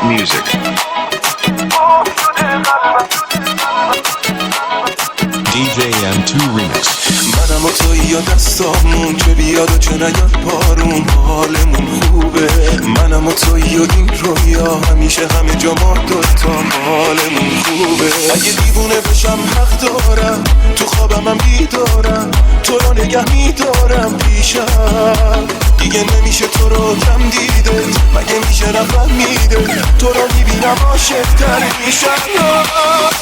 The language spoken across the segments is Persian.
music. DJ M2 Remix. منم و تویی و دستامون چه بیاد و چه نیاد بارون حالمون خوبه. منم و تویی و این رویا همیشه همه جا ما دوتا حالمون خوبه. اگه دیوونه بشم حق دارم تو خوابم هم بیدارم تو رو نگه میدارم پیشم دیگه نمیشه تو رو کم دیده مگه میشه رفت میده تو رو میبینم عاشق‌تر میشم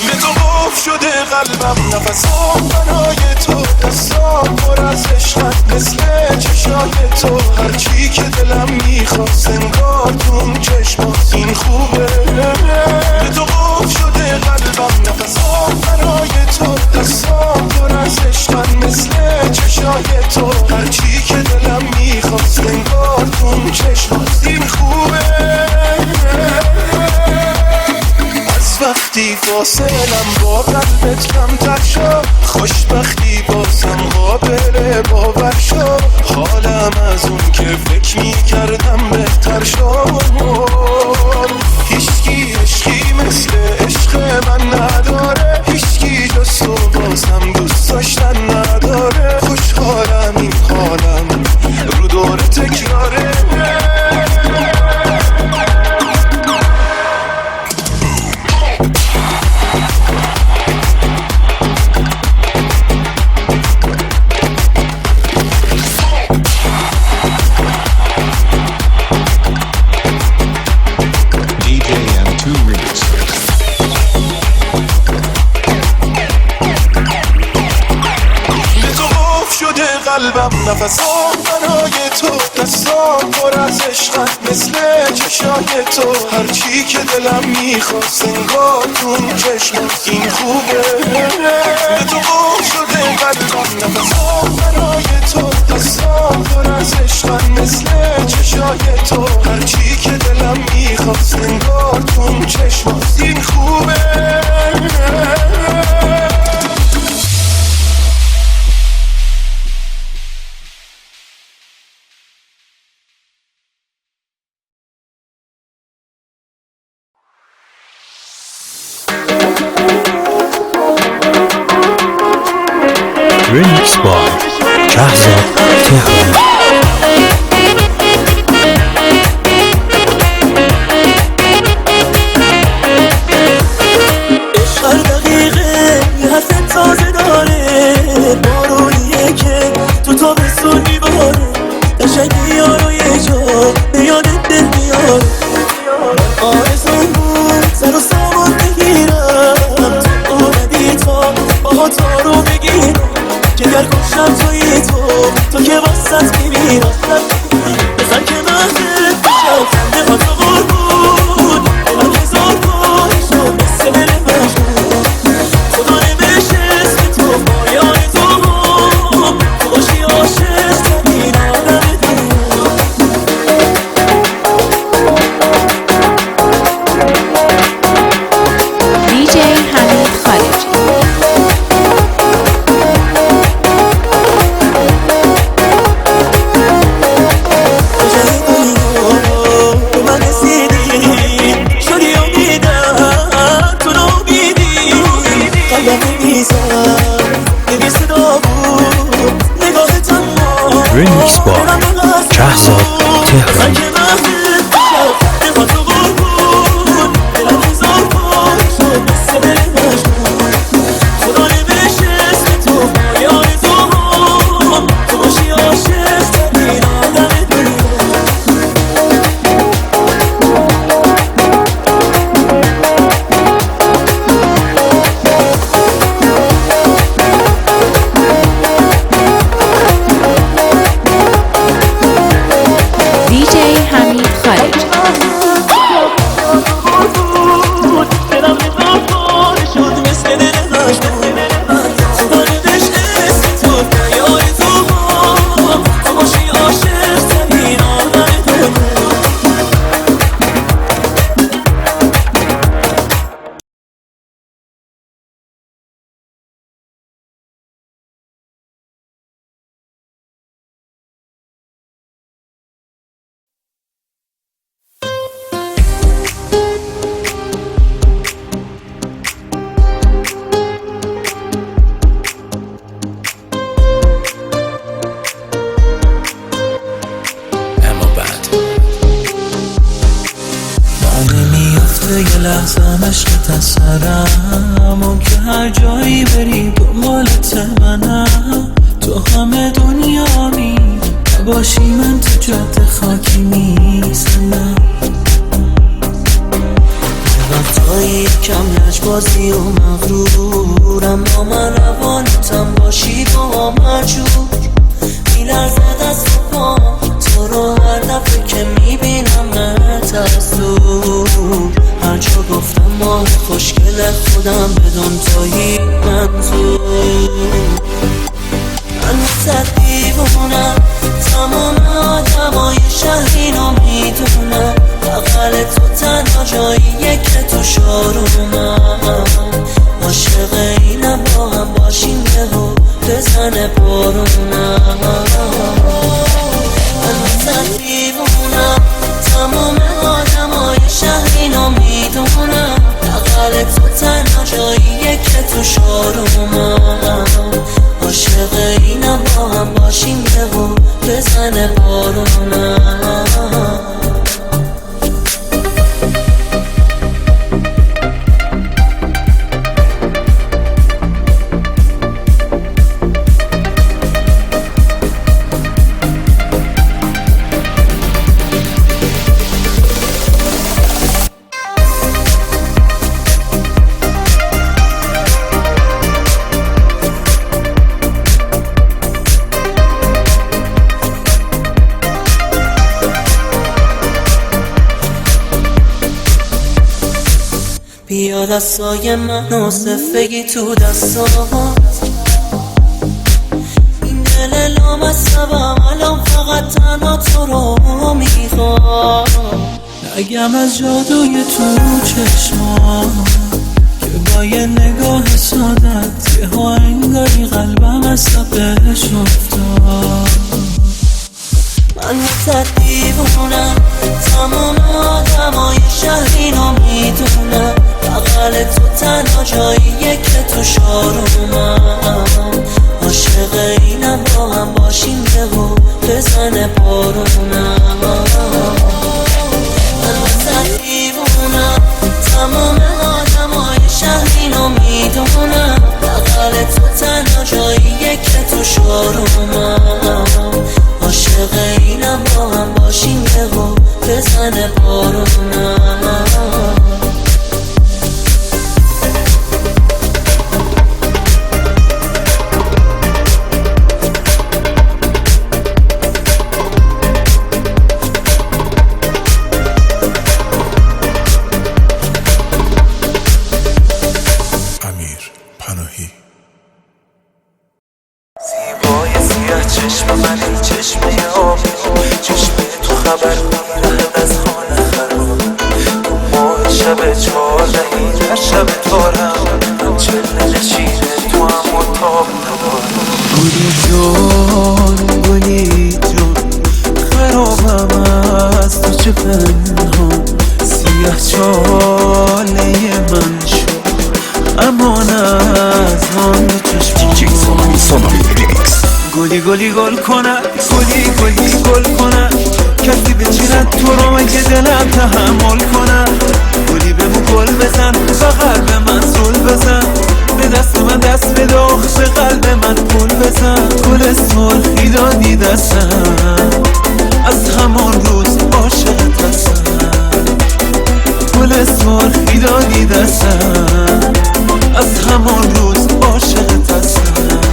به تو قف شده قلبم نفسام برای تو دستام پر از عشقت مثل چشای تو هرچی که دلم میخواست انگار تو چشمات این خوبه به تو قف شده قلبم نفسام برای تو دستام پر از عشقت مثل چشای تو هرچی که دلم میخواست انگار تو چشمات این خوبه از وقتی فاصلم با قلبت کمتر شد خوشبختی بازم قابل باور شد حالم از اون که فکر میکردم بهتر شد هیچکی عشقی مثل عشق من نداره هیچکی جز تو بازم دوست داشتن نداره خوشحالم این حالم رو دور تکراره قلبم نفسام برای تو دستام پر از عشقت مثل چشای تو هرچی که دلم میخواست انگار تو چشمات این خوبه به تو قول شده قلبم نفسام برای تو دستام پر از عشقت مثل چشای تو هرچی که دلم میخواست انگار تو چشمات این خوبه Remix by Shahzad Tehran. عشق هر دقیقه یه حرف تازه داره بارونیه که تو تابستون میباره قشنگی یارو یه جا به یادت دل میاره آرزون بود سر و سامان بگیرم تو اومدی تا باهات رو بگیرم که گر کشم توی تو که واسط میمیرم بزن که محضت بشم خنده ها تو قربون دلم هزار باری شد مثل دل مجنون خدا نمیشه اسم تو پایان تو هم تو باشی عاشق ترین آدم دنیا DJ حمید خارجی Remix by Shahzad Tehran. DJ حمید یه لحظه عشقت از سرم و که هر جایی بری دنبالت منم تو همه دنیامی باشی من تو جاده خاکی میزنم وقتایی کم لجبازی و مغرورم با من روانتم باشی با مجور میلرزه دست و پا تو رو هر دفعه که میبینمت از دور هر جا گفتم ماه خوشگل خودم بدون تویی منظور من واسه دیوونم تمام آدمای شهر اینو میدونم بغل تو تنها جاییه که تو شارومم عاشق اینم با هم باشیم یهو بزنه بارونم من واسه دیوونم تمام آدمای شهر اینو میدونم بغل تو تنها جاییه که تو شارومم عاشق اینم با هم باشیم یهو بزنه بارونم بیا دستای من و صفگی تو دستامات این دل لامصبم الان فقط تنها تو رو میخوام نگم از جادوی تو چشمام که با یه نگاه سادت یه ها انگاری قلبم از سبش افتاد من واسه دیوونم تمام آدمای شهر اینو میدونم بغل تو تنها جاییه که تو شارومم عاشق اینم با هم باشیم یهو بزنه بارونم من واسه دیوونم تمام آدمای شهر اینو میدونم بغل تو تنها جاییه که تو شارومم عاشق اینم با هم باشیم یهو بزنه بارونم چشم من این چشمه آبی چشمه تو خبر میدهد از خانه خراب ماه شب چهاردهی در شب تارم چله نشینه تو هم مطاب ندارم گلی جان گلی جان خرابم از تو چه پنهان سیاه چاله من شد امان از آن چشمان گلی گلی گل کند گلی گلی گل کند کسی بچیند تو رو مگه دلم تحمل کند گلی بمو گل بزن بغل به من زل بزن به دست من دست بده به قلب من پول بزن گل سرخی دادی دستم از همان روز عاشقت هستم گل سرخی دادی دستم از همان روز عاشقت هستم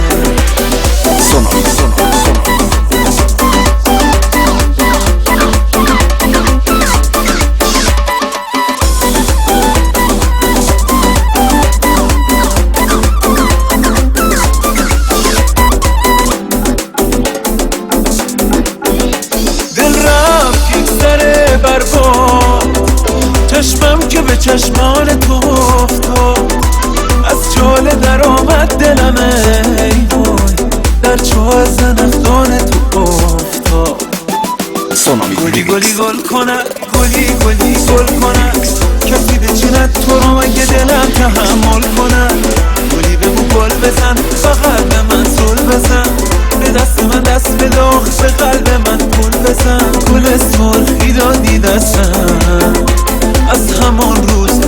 چشمم که به چشمان تو افتاد از جاله در آمد دلم ای وای در چاه زنخدان تو افتاد گلی گلی گل کند گلی گلی گل کند کسی بچیند تو رو مگه دلم تحمل کند گلی بگو گل بزن فقط به من زل بزن به دست من دست بده به قلب من پول بزن گل سرخی دادی دستم از همان روز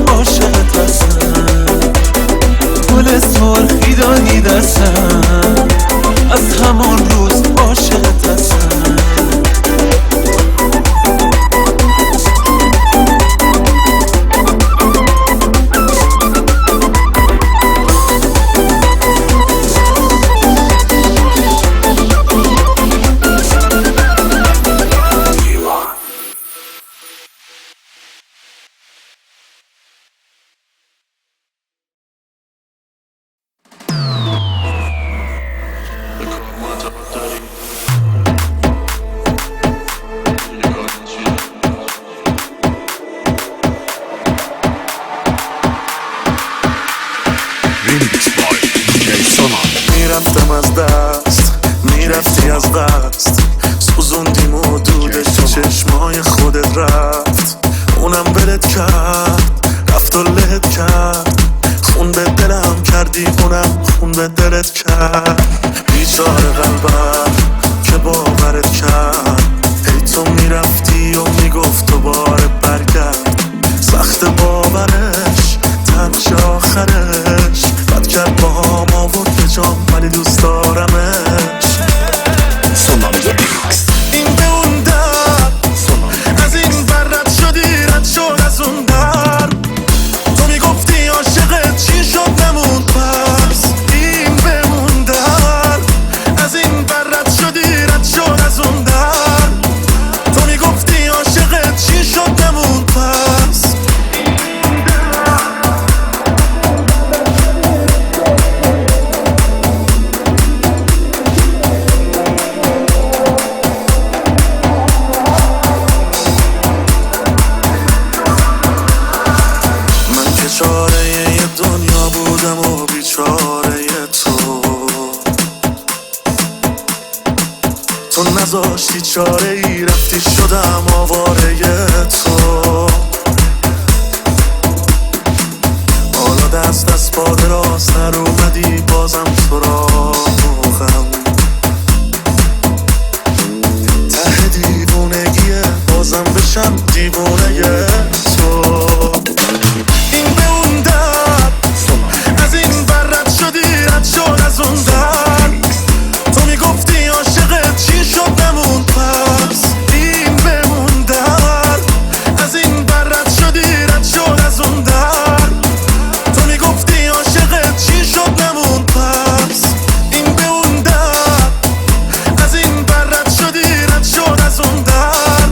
سونامی ریمیکس. این به اون در از این بر رد شدی، رد شد از اون در. تو میگفتی عاشقت چی شد نمون پس. این به اون در از این بر رد شدی، رد شد از اون در. تو میگفتی عاشقت چی شد نمون پس. چاره یه دنیا بودم و بیچاره تو نذاشتی چاره ای، رفتی شدم آواره تو. حالا دست پا دراز نر اومدی بازم تو را موخم. ته دیوونگیه بازم بشم دیوونه تو. از این بر رد شدی، رد شد از اون در. تو میگفتی عاشقت چی شد نمون پس. این به اون در از این بر رد شدی، رد شد از اون در. تو میگفتی عاشقت چی شد نمون پس. این به اون در از این بر رد شدی، رد شد از اون در.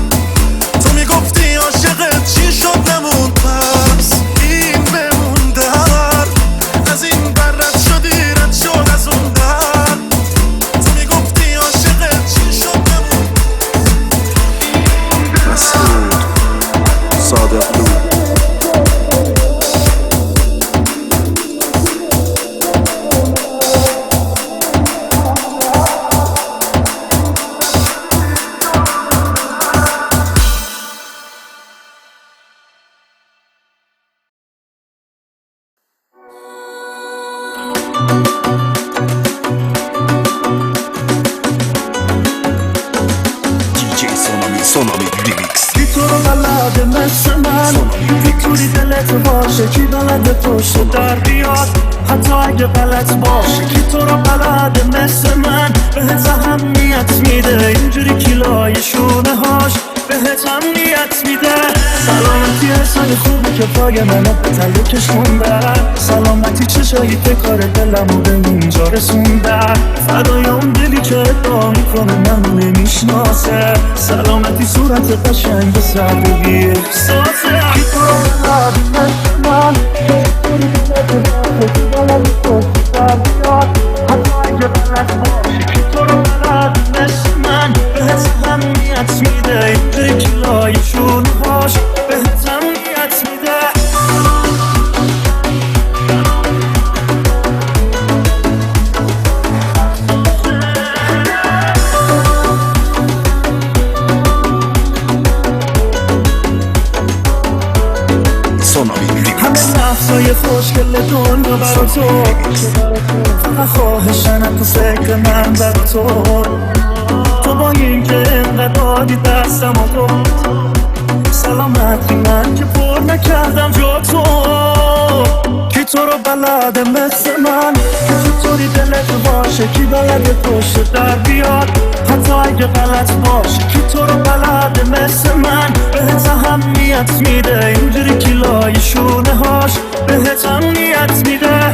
تو میگفتی عاشقت چی شد نمون پس. این به اون در از این بر رد شدی، رد شد از اون در. تو میگفتی عاشقت چی شد نمون. مسعود صادقلو. سونامی ریمیکس. کی تو رو بلده مثل من، کی توری دلت باشه، کی بلده پشت در بیاد حتی اگه غلط باشه. کی تو رو بلده مثل من، بهت اهمیت میده اینجوری کیلای شونه هاش بهت امنیت میده. سلامتی احسان خوبی که پای منو به تله کشوندن. سلامتی چشایی که کار دلمو به اینجا رسوندن. فدای اون دلی که ادعا میکنه منو نمیشناسه. سلامتی صورت قشنگ و سردگی احساسه. کی تو رو بلده مثل من، حتی اگه غلط باشه. کی تو رو بلده مثل من، بهت اهمیت میده اینجوری کیلای شونه هاش بهت امنیت میده. همه نفسای خوشگل دنیا برا تو، فقط خواهشنم تو فکر من برا تو با این که انقدر دادی دستم و تو سلامتی من که پر نکردم جا تو. کی تو رو بلده مثل من، کی طوری دلت باشه، کی بلده پشت در بیاد حتی اگه غلط باشه. کی تو رو بلده مثل من، بهت اهمیت میده اینجوری کیلای شونه هاش بهت امنیت میده.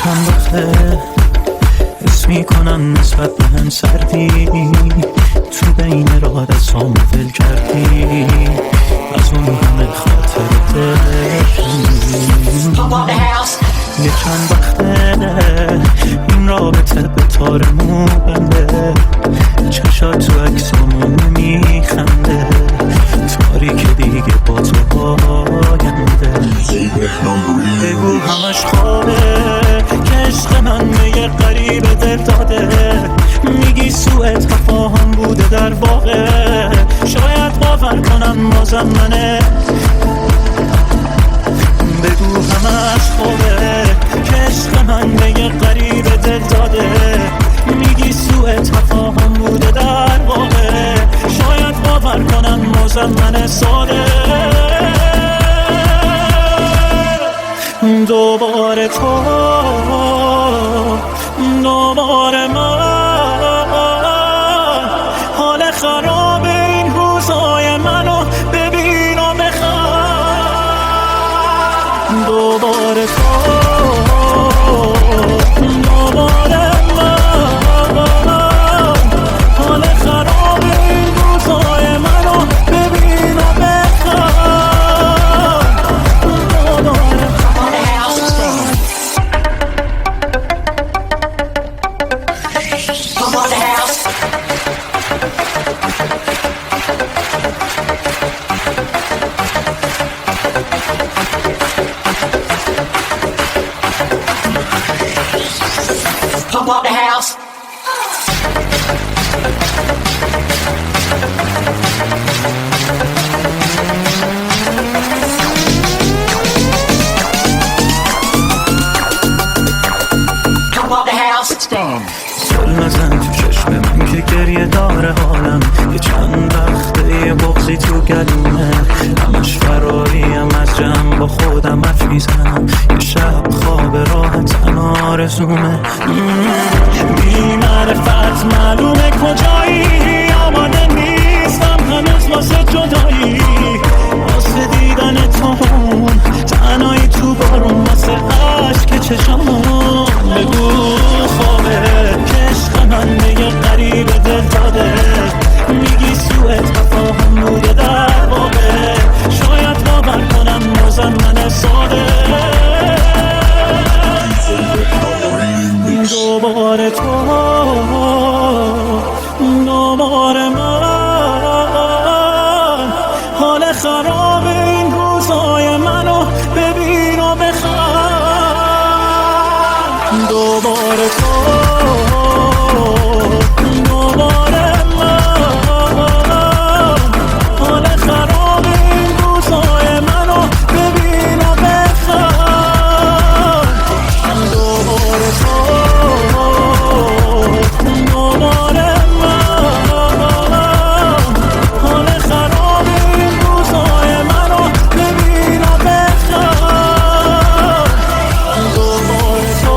چند وقته حس میکنم نسبت به هم سردی، تو بین راه دستام ول کردی از اون همه خاطرت. یه چند وقته این رابطه به تار مو بنده، چشات تو عکسامو نمیخنده. مزمنه بگو همش خوبه که عشق من به یه غریب دل داده میگی سوء تفاهم بوده در واقع شاید باور کنم مزمن ساده دوباره تو دوباره من حال خراب این روزای منو ببین و بخند دوباره تو دوباره من حال خراب این روزای منو ببین و بخند دوباره Pump up the house. Pump up the house. گل نزن تو چشم من که گریه داره حالم یه چند وقته یه بغضی تو گلومه همش فراریم از جمع با خودم حرف میزنم یه شب خواب راحتم آرزومه بی معرفت معلومه کجایی آماده نیستم هنوز واسه جدایی واسه دیدن تو تنهایی تو بارون واسه عشق چشمون بگو خوابه که عشق من به یه غریب دل داده میگی سوء تفاهم بوده در واقع شاید باور کنم مزمن ساده دوباره تو دوباره من حال خراب این روزای منو ببین و بخند دوباره تو دوباره من حال خراب این روزای منو ببین و بخند دوباره تو دوباره من حال خراب این روزای منو ببین و بخند دوباره تو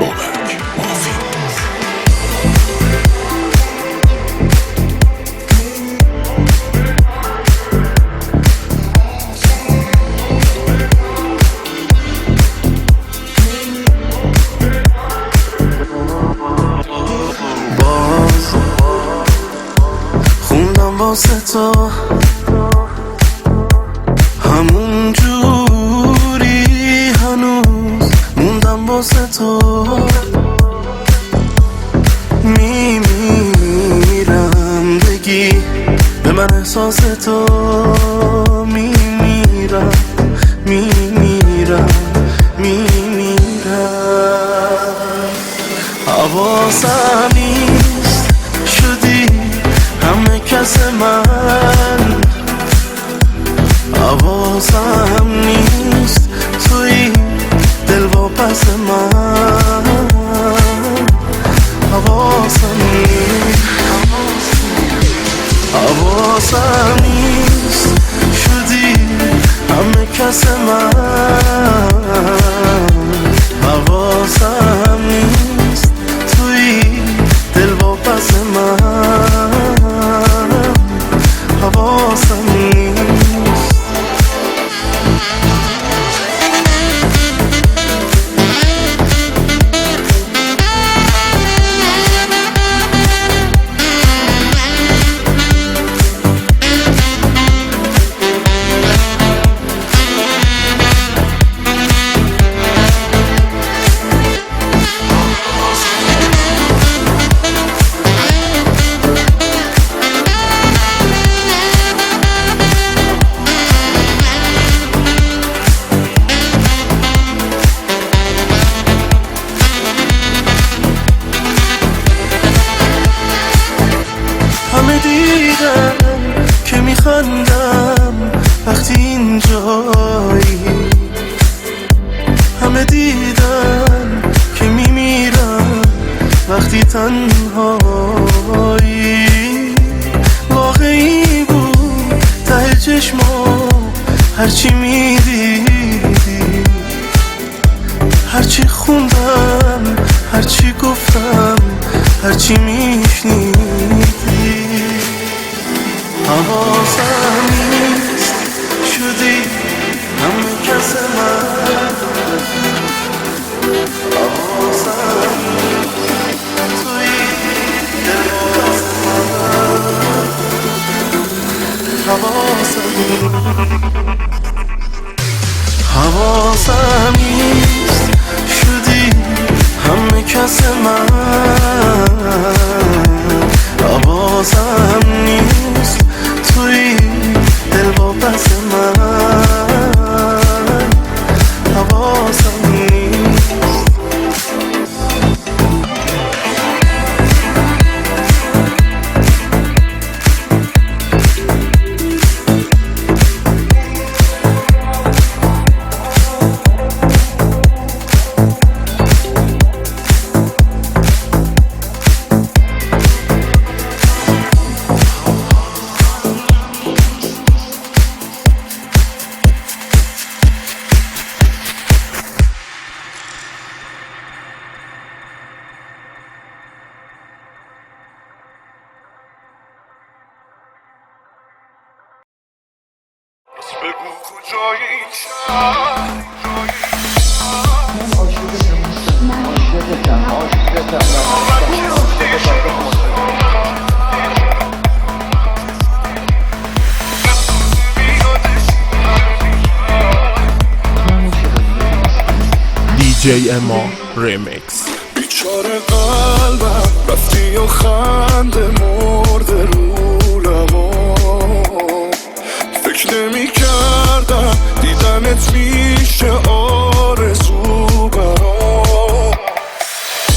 بابک مافی باز خوندم واسه تو همون جوری هنوز موندم واسه تو میمیرم بگی به من احساس تو میمیرم میمیرم میمیرم حواسم نیست شدی همه کس من حواسم نیست توی دل واپس من حواسم نیست شدی همه کس من حواسم نیست توی دل واپس من حواسم نیست میبندم وقتی اینجایی، همه دیدن که میمیرم وقتی تنهایی. واقعی بود ته چشما هرچی میدیدی، هرچی خوندم، هرچی گفتم، هرچی میشنیدی. حواسم نیست شدی همه کس من، حواسم توی دلواز من، حواسم نیست شدی همه کس من، حواسم نیست توی دل با پس من، حواسم نیست. بگو کجای این شهر DJ Emo Remix. بیچاره قلبم رفتی و خنده مرده رو لبام، فکر نمی کردم دیدنت میشه آرزو برام.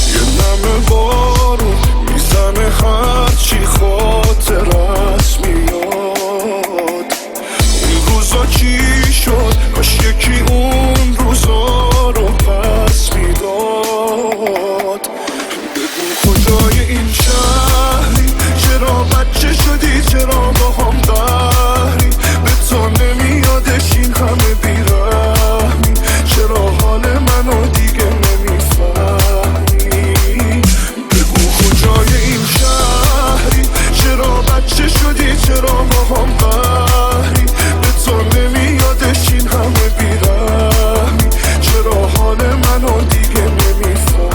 یه نم بارون میزنه هرچی خاطرت میاد. اون روزا چی شد؟ کاش یکی اون روزا رو پس میداد. بگو کجای این شهری، چرا بچه شدی، چرا با هم قهری، به تو نمیادش این همه بیرحمی، چرا حال منو دیگه نمیفهمی. بگو کجای این شهری، چرا بچه شدی، چرا با هم قهری، به تو نمیادش این همه بیرحمی، چرا حال منو دیگه نمیفهمی.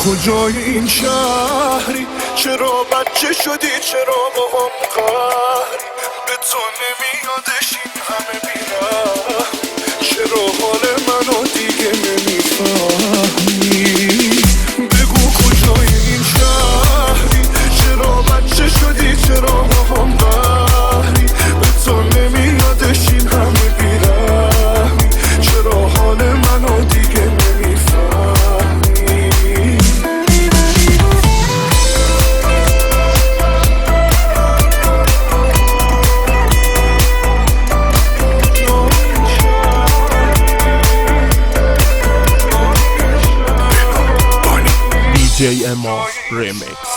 کجای این شهری، چرا بچه شدی، چرا با هم قهری، به تو نمیادش این همه بیرحمی، چرا حال منو دیگه نمیفهمی. بگو کجای این شهری، چرا بچه شدی، چرا با هم قهری، به تو نمیادش این همه بیرحمی، چرا حال منو دیگه نمیفهمی. DJ Emo Remix.